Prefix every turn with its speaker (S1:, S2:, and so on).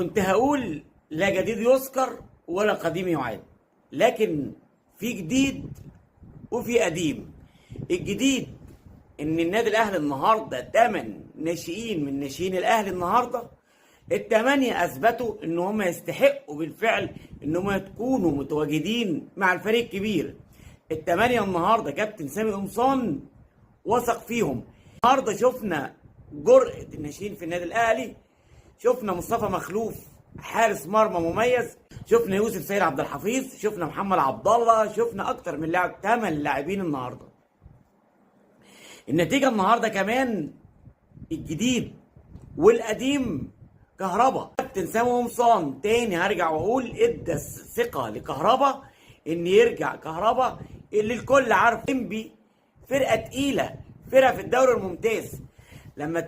S1: كنت هقول لا جديد يذكر ولا قديم يعاد، لكن في جديد وفي قديم. الجديد ان النادي الاهلي النهارده 8 ناشئين من ناشئين الاهلي النهارده، ال8 اثبتوا ان هم يستحقوا بالفعل ان هم يكونوا متواجدين مع الفريق الكبير. ال8 النهارده كابتن سامي قمصان وثق فيهم. النهارده شفنا جرأة الناشئين في النادي الاهلي، شفنا مصطفى مخلوف حارس مرمى مميز، شفنا يوسف سيد عبد الحفيظ، شفنا محمد عبد الله، شفنا اكتر من لاعب. 8 لاعبين النهارده. النتيجه النهارده كمان الجديد والقديم كهربا. كابتن سامي قمصان تاني هرجع واقول ادى ثقه لكهربا ان يرجع. كهربا اللي الكل عارف انبي فرقه تقيله، فرقه في الدوري الممتاز، لما